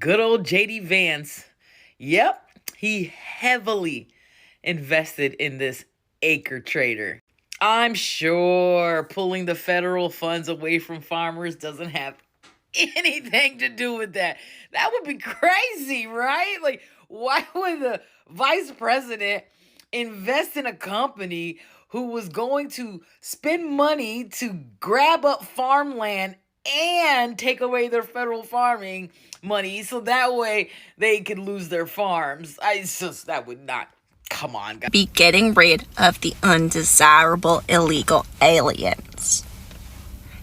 Good old JD Vance. Yep, he heavily invested in this acre trader. I'm sure pulling the federal funds away from farmers doesn't have anything to do with that. That would be crazy, right? Like, why would the vice president invest in a company who was going to spend money to grab up farmland and take away their federal farming money so that way they could lose their farms? That would not. Come on, guys. Be getting rid of the undesirable illegal aliens.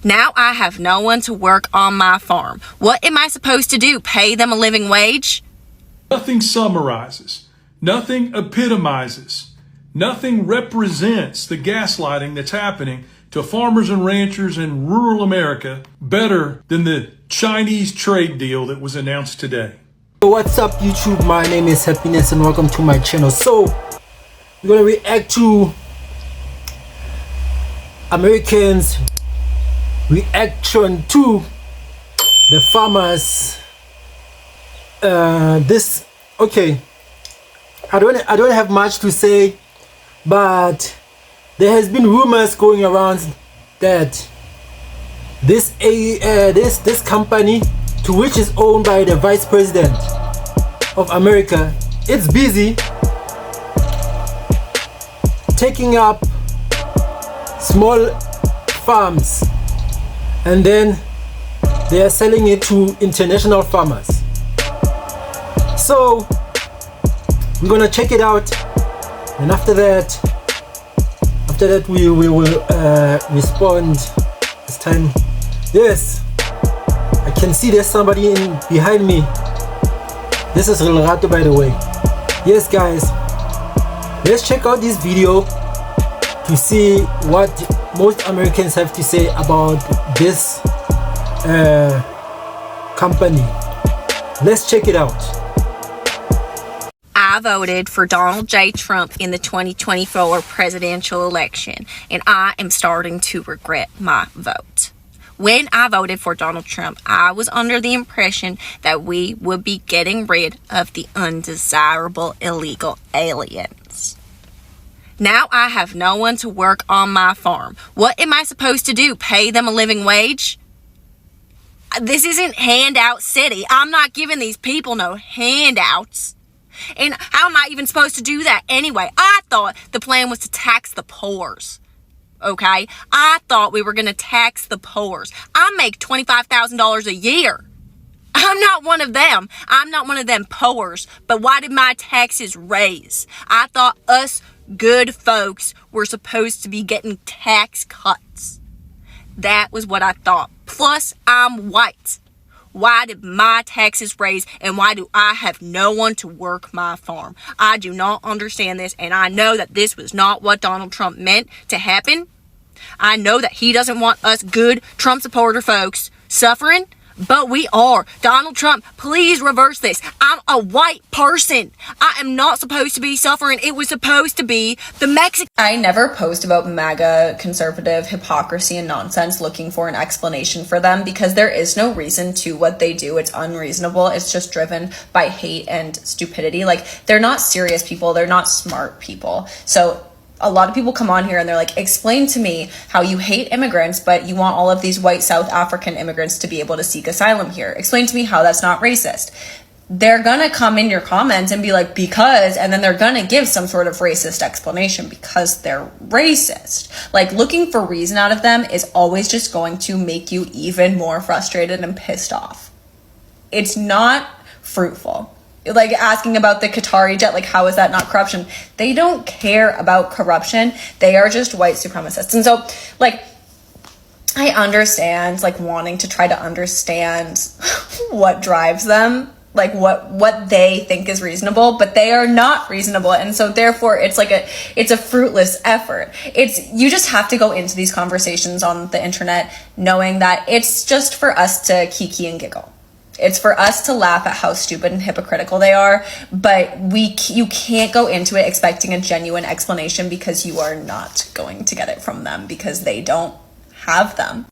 Now I have no one to work on my farm. What am I supposed to do? Pay them a living wage? Nothing summarizes, nothing epitomizes, nothing represents the gaslighting that's happening to farmers and ranchers in rural America better than the Chinese trade deal that was announced today. What's up YouTube, my name is Happiness and welcome to my channel. So we're gonna react to Americans reaction to the farmers. Okay, I don't have much to say, but there has been rumors going around that this company, to which is owned by the vice president of America, it's busy taking up small farms and then they are selling it to international farmers. So we're gonna check it out, and after that we will respond. This time, yes, I can see there's somebody behind me. This is Real Rato, by the way. Yes guys, let's check out this video to see what most Americans have to say about this company. Let's check it out. I voted for Donald J. Trump in the 2024 presidential election, and I am starting to regret my vote. When I voted for Donald Trump, I was under the impression that we would be getting rid of the undesirable illegal aliens. Now I have no one to work on my farm. What am I supposed to do? Pay them a living wage? This isn't handout city. I'm not giving these people no handouts. And how am I even supposed to do that anyway? I thought the plan was to tax the poors. Okay? I thought we were going to tax the poors. I make $25,000 a year. I'm not one of them. I'm not one of them poors. But why did my taxes raise? I thought us good folks were supposed to be getting tax cuts. That was what I thought. Plus, I'm white. Why did my taxes raise, and why do I have no one to work my farm? I do not understand this, and I know that this was not what Donald Trump meant to happen. I know that he doesn't want us good Trump supporter folks suffering, but we are. Donald Trump, please reverse this. I'm a white person. I am not supposed to be suffering. It was supposed to be the Mexican. I never post about MAGA conservative hypocrisy and nonsense looking for an explanation for them, because there is no reason to what they do. It's unreasonable. It's just driven by hate and stupidity. Like, they're not serious people. They're not smart people. So a lot of people come on here and they're like, explain to me how you hate immigrants, but you want all of these white South African immigrants to be able to seek asylum here. Explain to me how that's not racist. They're gonna come in your comments and be like, because, and then they're gonna give some sort of racist explanation because they're racist. Like, looking for reason out of them is always just going to make you even more frustrated and pissed off. It's not fruitful. Like, asking about the Qatari jet, like, how is that not corruption? They don't care about corruption. They are just white supremacists. And so, like, I understand, like, wanting to try to understand what drives them, like what they think is reasonable, but they are not reasonable. And so therefore it's like it's a fruitless effort. You just have to go into these conversations on the internet knowing that it's just for us to kiki and giggle. It's for us to laugh at how stupid and hypocritical they are, but you can't go into it expecting a genuine explanation, because you are not going to get it from them, because they don't have them.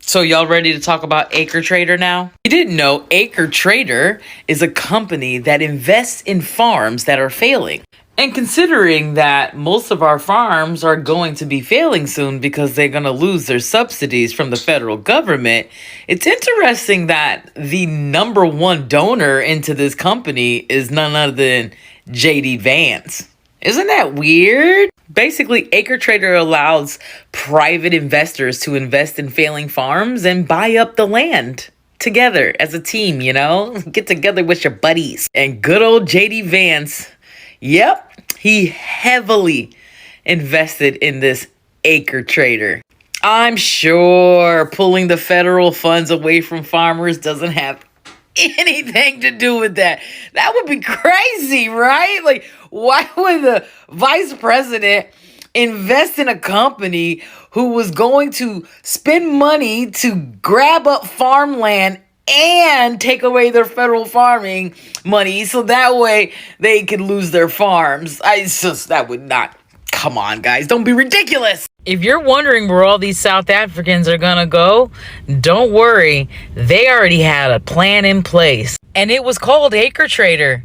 So y'all ready to talk about Acre Trader now? You didn't know Acre Trader is a company that invests in farms that are failing. And considering that most of our farms are going to be failing soon because they're going to lose their subsidies from the federal government, it's interesting that the number one donor into this company is none other than JD Vance. Isn't that weird? Basically, Acre Trader allows private investors to invest in failing farms and buy up the land together as a team, you know? Get together with your buddies. And good old JD Vance, yep, he heavily invested in this Acre Trader. I'm sure pulling the federal funds away from farmers doesn't have anything to do with that. That would be crazy, right? Like, why would the vice president invest in a company who was going to spend money to grab up farmland and take away their federal farming money so that way they could lose their farms? That would not. Come on, guys, don't be ridiculous. If you're wondering where all these South Africans are gonna go, don't worry. They already had a plan in place, and it was called Acre Trader.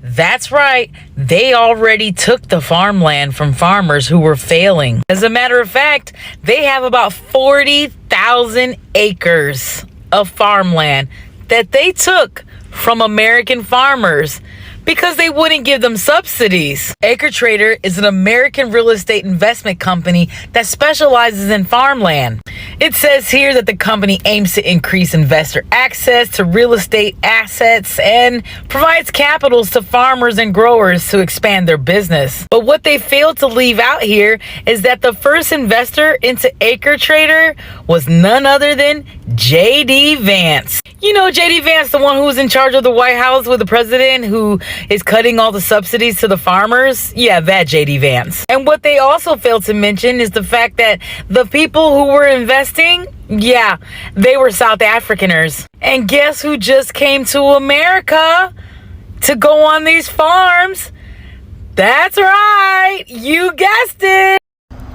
That's right. They already took the farmland from farmers who were failing. As a matter of fact, they have about 40,000 acres of farmland that they took from American farmers because they wouldn't give them subsidies. Acre Trader is an American real estate investment company that specializes in farmland. It says here that the company aims to increase investor access to real estate assets and provides capitals to farmers and growers to expand their business. But what they failed to leave out here is that the first investor into Acre Trader was none other than JD Vance. You know JD Vance, the one who's in charge of the White House with the president who is cutting all the subsidies to the farmers? Yeah, that JD Vance. And what they also failed to mention is the fact that the people who were investing, yeah, they were South Africaners. And guess who just came to America to go on these farms? That's right, you guessed it.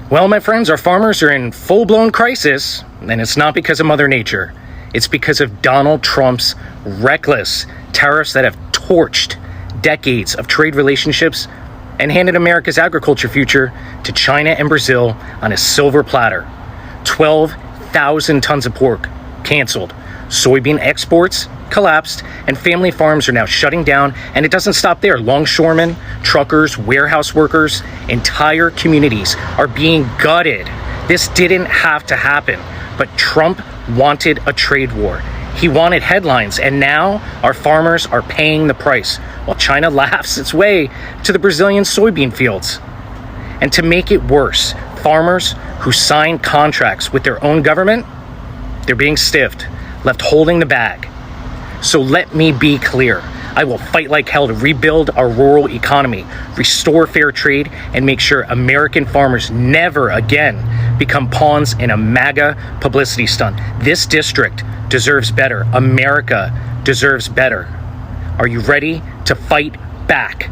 Well, my friends, our farmers are in full-blown crisis, and it's not because of Mother Nature. It's because of Donald Trump's reckless tariffs that have torched decades of trade relationships and handed America's agriculture future to China and Brazil on a silver platter. 12,000 tons of pork canceled. Soybean exports collapsed, and family farms are now shutting down. And it doesn't stop there. Longshoremen, truckers, warehouse workers, entire communities are being gutted. This didn't have to happen, but Trump wanted a trade war. He wanted headlines, and now our farmers are paying the price while China laughs its way to the Brazilian soybean fields. And to make it worse, farmers who sign contracts with their own government, they're being stiffed, left holding the bag. So let me be clear. I will fight like hell to rebuild our rural economy, restore fair trade, and make sure American farmers never again become pawns in a MAGA publicity stunt. This district deserves better. America deserves better. Are you ready to fight back?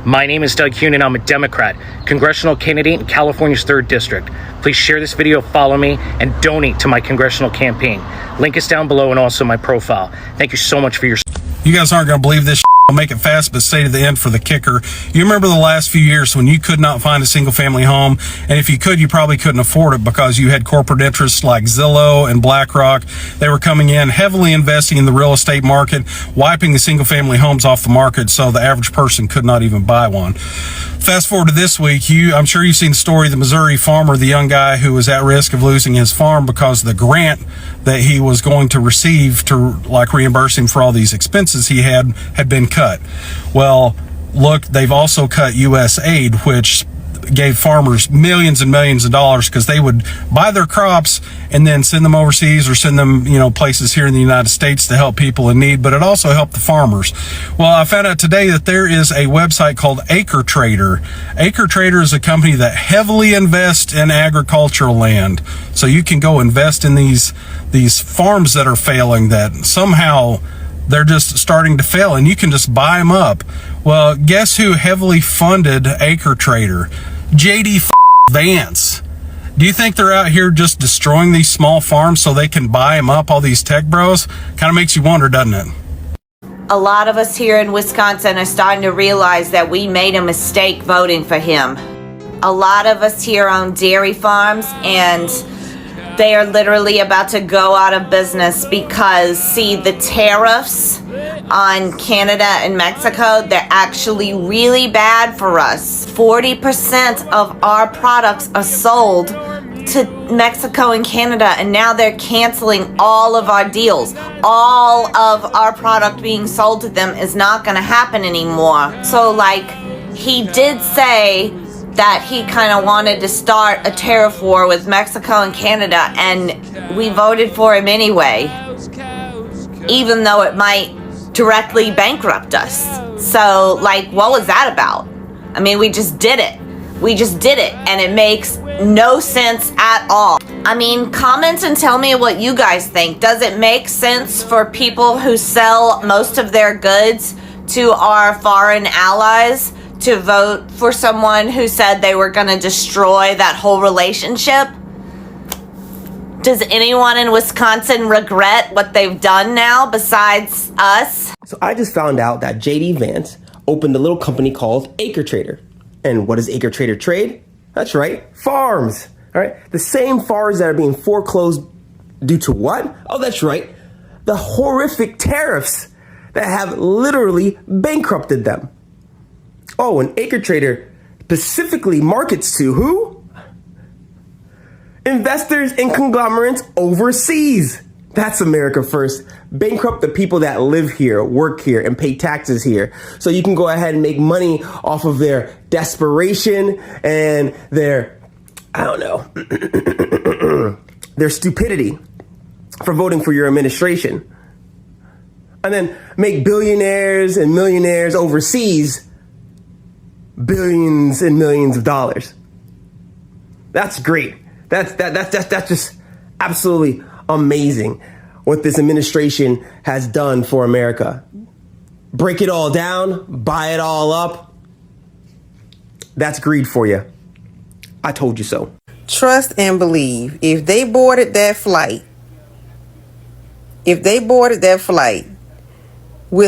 My name is Doug Hune, and I'm a Democrat, congressional candidate in California's 3rd District. Please share this video, follow me, and donate to my congressional campaign. Link is down below and also my profile. Thank you so much for your support. You guys aren't going to believe this. I'll make it fast, but stay to the end for the kicker. You remember the last few years when you could not find a single family home, and if you could, you probably couldn't afford it because you had corporate interests like Zillow and BlackRock. They were coming in, heavily investing in the real estate market, wiping the single family homes off the market so the average person could not even buy one. Fast forward to this week, I'm sure you've seen the story of the Missouri farmer, the young guy who was at risk of losing his farm because the grant that he was going to receive to reimburse him for all these expenses he had been cut. Well, look, they've also cut U.S. aid, which gave farmers millions and millions of dollars because they would buy their crops and then send them overseas or send them, places here in the United States to help people in need, but it also helped the farmers. Well, I found out today that there is a website called Acre Trader. Acre Trader is a company that heavily invests in agricultural land. So you can go invest in these farms that are failing, that somehow they're just starting to fail, and you can just buy them up. Well, guess who heavily funded Acre Trader? JD Vance. Do you think they're out here just destroying these small farms so they can buy them up, all these tech bros? Kind of makes you wonder, doesn't it? A lot of us here in Wisconsin are starting to realize that we made a mistake voting for him. A lot of us here own dairy farms, and they are literally about to go out of business because, see, the tariffs on Canada and Mexico, they're actually really bad for us. 40% of our products are sold to Mexico and Canada, and now they're canceling all of our deals. All of our product being sold to them is not going to happen anymore. So, like, he did say that he kind of wanted to start a tariff war with Mexico and Canada, and we voted for him anyway, even though it might directly bankrupt us. So, like, what was that about? I mean, we just did it. We just did it, and it makes no sense at all. I mean, comment and tell me what you guys think. Does it make sense for people who sell most of their goods to our foreign allies to vote for someone who said they were going to destroy that whole relationship? Does anyone in Wisconsin regret what they've done now besides us? So I just found out that JD Vance opened a little company called Acre Trader. And what does Acre Trader trade? That's right, farms. All right, the same farms that are being foreclosed due to what? Oh, that's right, the horrific tariffs that have literally bankrupted them. Oh, and Acre Trader specifically markets to who? Investors and conglomerates overseas. That's America first. Bankrupt the people that live here, work here, and pay taxes here. So you can go ahead and make money off of their desperation and their, I don't know, their stupidity for voting for your administration. And then make billionaires and millionaires overseas billions and millions of dollars. That's great. That's just absolutely amazing what this administration has done for America. Break it all down, buy it all up. That's greed for you. I told you so. Trust and believe. If they boarded that flight with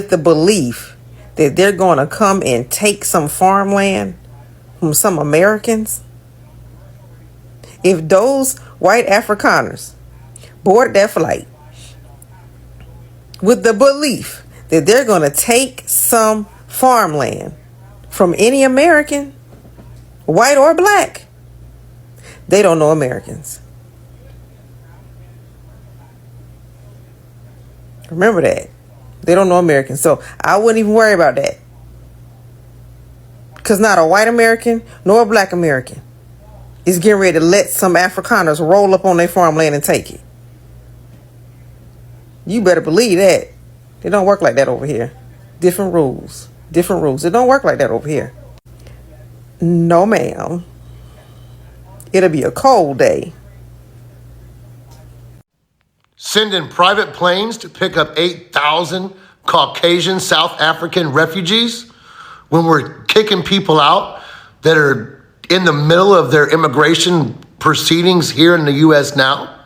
the belief that they're going to come and take some farmland from some Americans, if those white Afrikaners boarded that flight with the belief that they're going to take some farmland from any American, white or black, they don't know Americans. Remember that. They don't know Americans. So I wouldn't even worry about that. Because not a white American nor a black American is getting ready to let some Afrikaners roll up on their farmland and take it. You better believe that. It don't work like that over here. Different rules. It don't work like that over here. No, ma'am. It'll be a cold day. Sending private planes to pick up 8,000 Caucasian South African refugees when we're kicking people out that are in the middle of their immigration proceedings here in the U.S. now.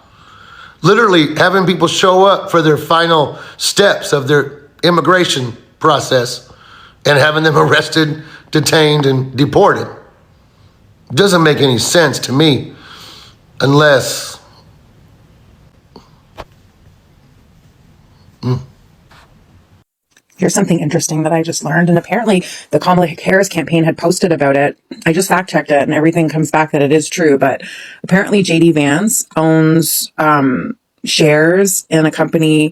Literally having people show up for their final steps of their immigration process and having them arrested, detained, and deported. Doesn't make any sense to me unless... Here's something interesting that I just learned, and apparently the Kamala Harris campaign had posted about it. I just fact checked it, and everything comes back that it is true, but apparently JD Vance owns shares in a company,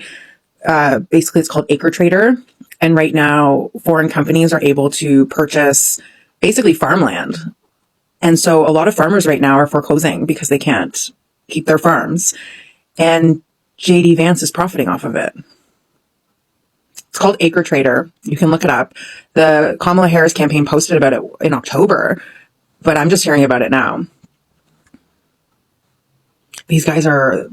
basically it's called Acre Trader, and right now foreign companies are able to purchase basically farmland. And so a lot of farmers right now are foreclosing because they can't keep their farms, and JD Vance is profiting off of it. It's called Acre Trader. You can look it up. The Kamala Harris campaign posted about it in October, but I'm just hearing about it now. These guys are,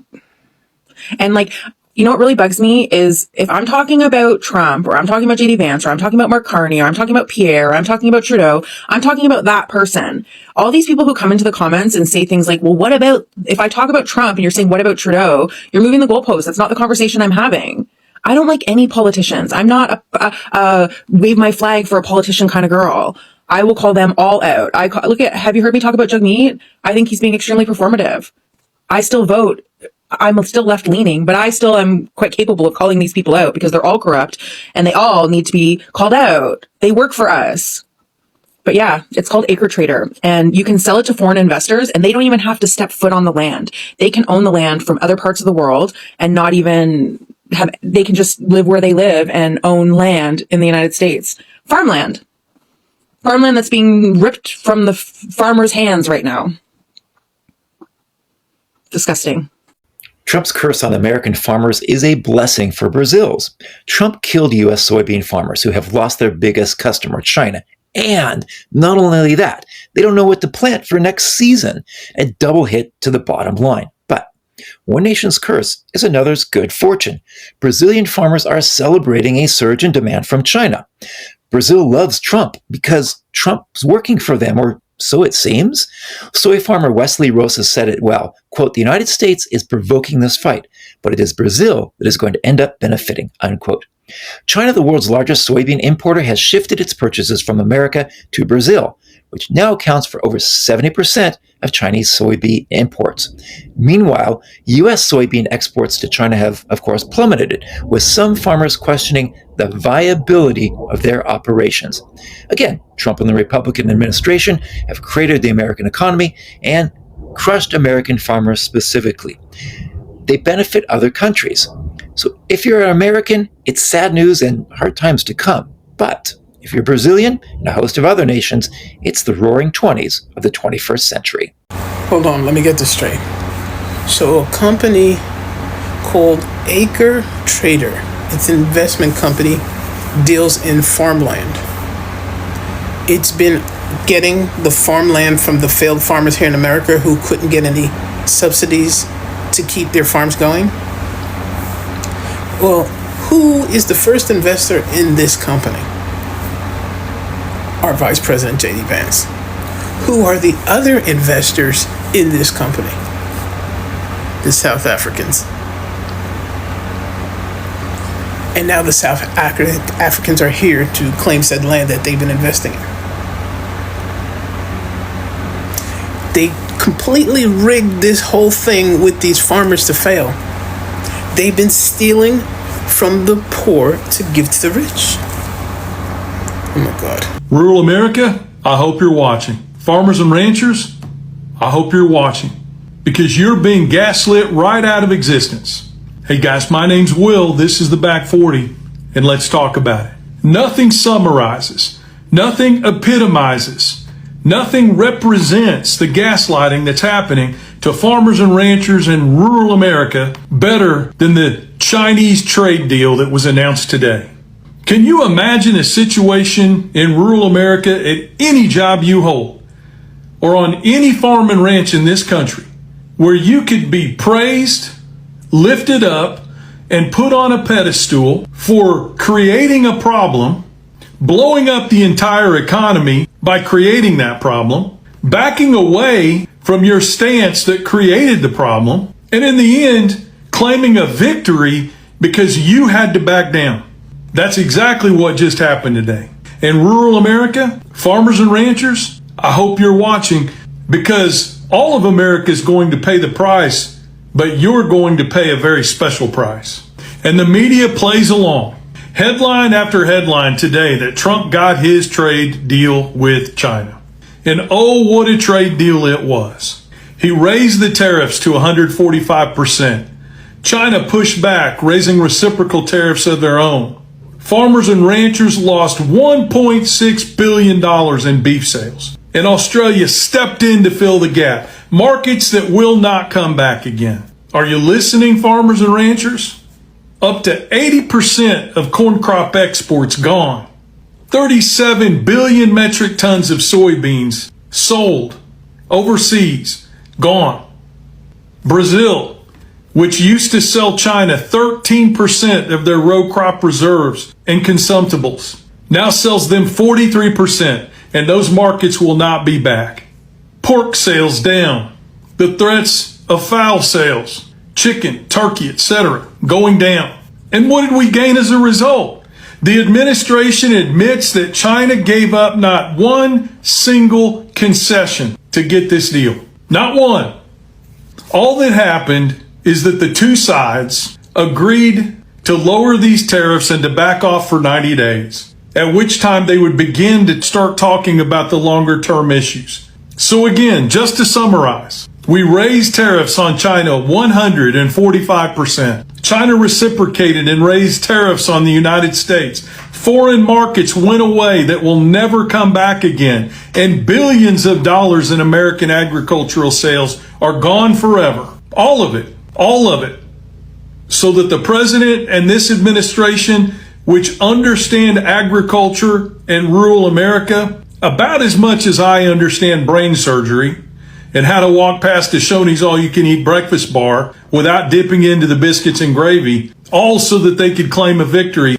and like, You know what really bugs me is if I'm talking about Trump, or I'm talking about JD Vance, or I'm talking about Mark Carney, or I'm talking about Pierre, or I'm talking about Trudeau, I'm talking about that person. All these people who come into the comments and say things like, well, what about, if I talk about Trump and you're saying, what about Trudeau? You're moving the goalposts. That's not the conversation I'm having. I don't like any politicians. I'm not a wave my flag for a politician kind of girl. I will call them all out. Have you heard me talk about Jagmeet? I think he's being extremely performative. I still vote. I'm still left leaning, but I still am quite capable of calling these people out because they're all corrupt and they all need to be called out. They work for us. But yeah, it's called acre trader, and you can sell it to foreign investors and they don't even have to step foot on the land. They can own the land from other parts of the world and not even they can just live where they live and own land in the United States. Farmland that's being ripped from the farmers' hands right now. Disgusting. Trump's curse on American farmers is a blessing for Brazil's. Trump killed U.S. soybean farmers who have lost their biggest customer, China. And not only that, they don't know what to plant for next season. A double hit to the bottom line. But one nation's curse is another's good fortune. Brazilian farmers are celebrating a surge in demand from China. Brazil loves Trump because Trump's working for them, or so it seems. Soy farmer Wesley Rosas said it well, quote, "The United States is provoking this fight, but it is Brazil that is going to end up benefiting," unquote. China, the world's largest soybean importer, has shifted its purchases from America to Brazil, which now accounts for over 70% of Chinese soybean imports. Meanwhile, U.S. soybean exports to China have, of course, plummeted, with some farmers questioning the viability of their operations. Again, Trump and the Republican administration have cratered the American economy and crushed American farmers specifically. They benefit other countries. So if you're an American, it's sad news and hard times to come. But if you're Brazilian and a host of other nations, it's the roaring 20s of the 21st century. Hold on, let me get this straight. So a company called Acre Trader, it's an investment company, deals in farmland. It's been getting the farmland from the failed farmers here in America who couldn't get any subsidies to keep their farms going. Well, who is the first investor in this company? Our Vice President, JD Vance. Who are the other investors in this company? The South Africans. And now the South Africans are here to claim said land that they've been investing in. They completely rigged this whole thing with these farmers to fail. They've been stealing from the poor to give to the rich. Oh my God. Rural America, I hope you're watching. Farmers and ranchers, I hope you're watching. Because you're being gaslit right out of existence. Hey guys, my name's Will. This is the Back 40, and let's talk about it. Nothing summarizes, nothing epitomizes, nothing represents the gaslighting that's happening to farmers and ranchers in rural America better than the Chinese trade deal that was announced today. Can you imagine a situation in rural America at any job you hold or on any farm and ranch in this country where you could be praised, lifted up, and put on a pedestal for creating a problem, blowing up the entire economy by creating that problem, backing away from your stance that created the problem, and in the end, claiming a victory because you had to back down? That's exactly what just happened today. In rural America, farmers and ranchers, I hope you're watching, because all of America is going to pay the price, but you're going to pay a very special price. And the media plays along. Headline after headline today that Trump got his trade deal with China. And oh, what a trade deal it was. He raised the tariffs to 145%. China pushed back, raising reciprocal tariffs of their own. Farmers and ranchers lost $1.6 billion in beef sales. And Australia stepped in to fill the gap. Markets that will not come back again. Are you listening, farmers and ranchers? Up to 80% of corn crop exports gone. 37 billion metric tons of soybeans sold overseas, gone. Brazil, which used to sell China $13 13% of their row crop reserves and consumptibles. Now sells them 43%, and those markets will not be back. Pork sales down. The threats of fowl sales, chicken, turkey, etc., going down. And what did we gain as a result? The administration admits that China gave up not one single concession to get this deal. Not one. All that happened is that the two sides agreed to lower these tariffs and to back off for 90 days, at which time they would begin to start talking about the longer term issues. So again, just to summarize, we raised tariffs on China 145%. China reciprocated and raised tariffs on the United States. Foreign markets went away that will never come back again. And billions of dollars in American agricultural sales are gone forever. All of it. All of it. So that the president and this administration, which understand agriculture and rural America about as much as I understand brain surgery and how to walk past a Shoney's all-you-can-eat breakfast bar without dipping into the biscuits and gravy, all so that they could claim a victory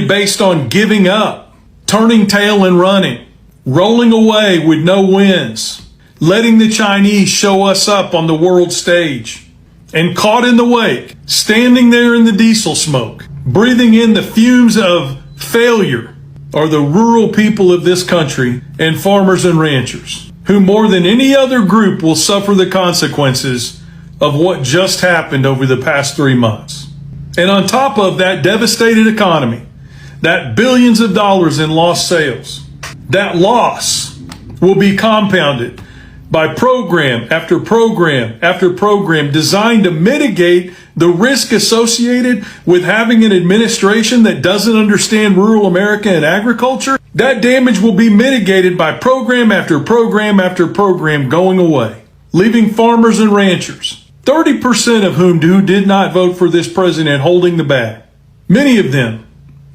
based on giving up, turning tail and running, rolling away with no wins, letting the Chinese show us up on the world stage, and caught in the wake, standing there in the diesel smoke, breathing in the fumes of failure, are the rural people of this country and farmers and ranchers, who more than any other group will suffer the consequences of what just happened over the past 3 months. And on top of that devastated economy, that billions of dollars in lost sales, that loss will be compounded by program after program after program designed to mitigate the risk associated with having an administration that doesn't understand rural America and agriculture. That damage will be mitigated by program after program after program going away, leaving farmers and ranchers, 30% of whom did not vote for this president, holding the bag. Many of them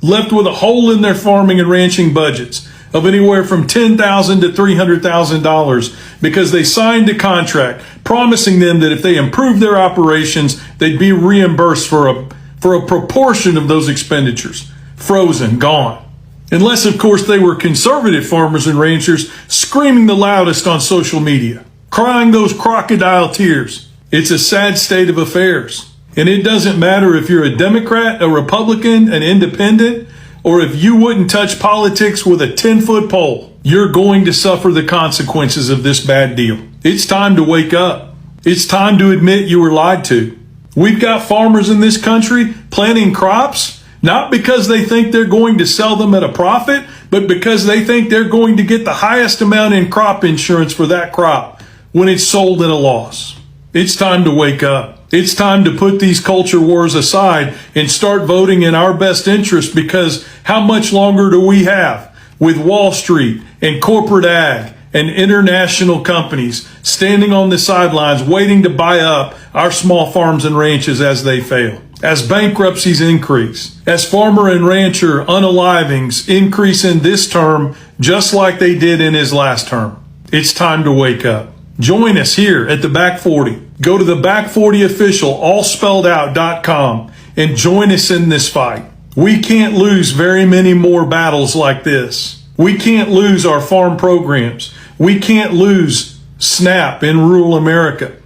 left with a hole in their farming and ranching budgets of anywhere from $10,000 to $300,000 because they signed a contract promising them that if they improved their operations, they'd be reimbursed for a proportion of those expenditures. Frozen, gone. Unless, of course, they were conservative farmers and ranchers screaming the loudest on social media, crying those crocodile tears. It's a sad state of affairs. And it doesn't matter if you're a Democrat, a Republican, an independent, or if you wouldn't touch politics with a 10-foot pole, you're going to suffer the consequences of this bad deal. It's time to wake up. It's time to admit you were lied to. We've got farmers in this country planting crops, not because they think they're going to sell them at a profit, but because they think they're going to get the highest amount in crop insurance for that crop when it's sold at a loss. It's time to wake up. It's time to put these culture wars aside and start voting in our best interest, because how much longer do we have with Wall Street and corporate ag and international companies standing on the sidelines waiting to buy up our small farms and ranches as they fail? As bankruptcies increase, as farmer and rancher unalivings increase in this term just like they did in his last term, it's time to wake up. Join us here at the Back 40. Go to the Back 40 official, allspelledout.com, and join us in this fight. We can't lose very many more battles like this. We can't lose our farm programs. We can't lose SNAP in rural America.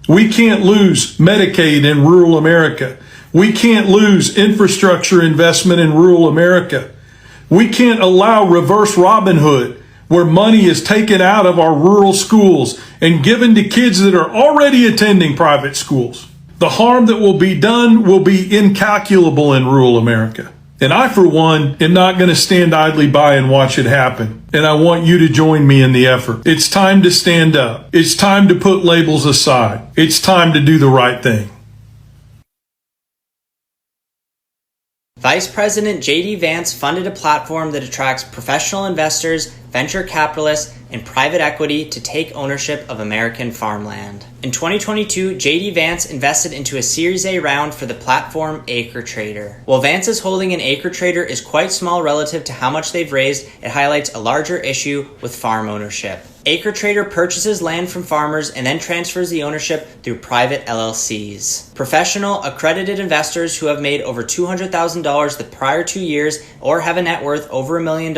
We can't lose Medicaid in rural America. We can't lose infrastructure investment in rural America. We can't allow reverse Robin Hood, where money is taken out of our rural schools and given to kids that are already attending private schools. The harm that will be done will be incalculable in rural America. And I, for one, am not going to stand idly by and watch it happen. And I want you to join me in the effort. It's time to stand up. It's time to put labels aside. It's time to do the right thing. Vice President J.D. Vance funded a platform that attracts professional investors, venture capitalists, and private equity to take ownership of American farmland. In 2022, J.D. Vance invested into a Series A round for the platform Acre Trader. While Vance's holding in Acre Trader is quite small relative to how much they've raised, it highlights a larger issue with farm ownership. Acre Trader purchases land from farmers and then transfers the ownership through private LLCs. Professional, accredited investors who have made over $200,000 the prior 2 years or have a net worth over $1 million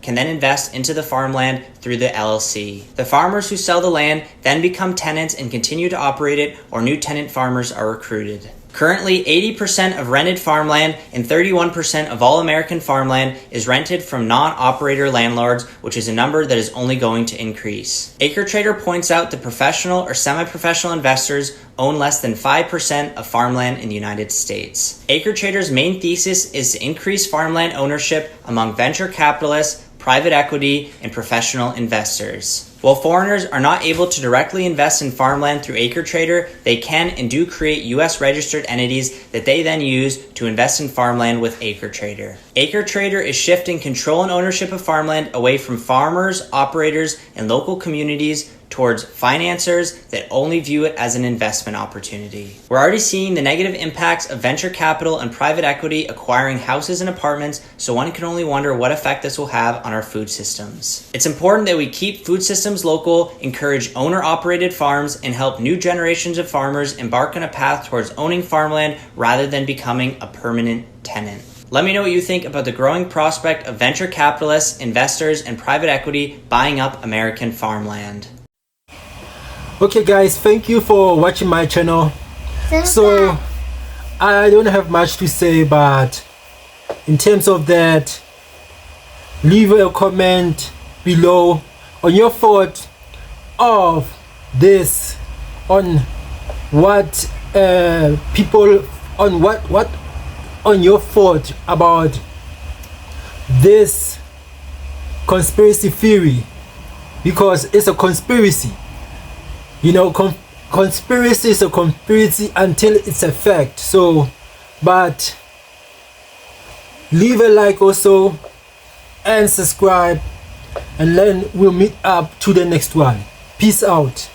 can then invest into the farmland through the LLC. The farmers who sell the land then become tenants and continue to operate it, or new tenant farmers are recruited. Currently, 80% of rented farmland and 31% of all American farmland is rented from non-operator landlords, which is a number that is only going to increase. Acre Trader points out that professional or semi-professional investors own less than 5% of farmland in the United States. Acre Trader's main thesis is to increase farmland ownership among venture capitalists, private equity, and professional investors. While foreigners are not able to directly invest in farmland through Acre Trader, they can and do create U.S. registered entities that they then use to invest in farmland with Acre Trader. Acre Trader is shifting control and ownership of farmland away from farmers, operators, and local communities towards financiers that only view it as an investment opportunity. We're already seeing the negative impacts of venture capital and private equity acquiring houses and apartments, so one can only wonder what effect this will have on our food systems. It's important that we keep food systems local, encourage owner-operated farms, and help new generations of farmers embark on a path towards owning farmland rather than becoming a permanent tenant. Let me know what you think about the growing prospect of venture capitalists, investors, and private equity buying up American farmland. Okay guys, thank you for watching my channel. So I don't have much to say, but in terms of that, leave a comment below on your thought of this, on what people, on what on your thought about this conspiracy theory, because it's a conspiracy. You know, conspiracy is a conspiracy until it's a fact. So, but leave a like also and subscribe, and then we'll meet up to the next one. Peace out.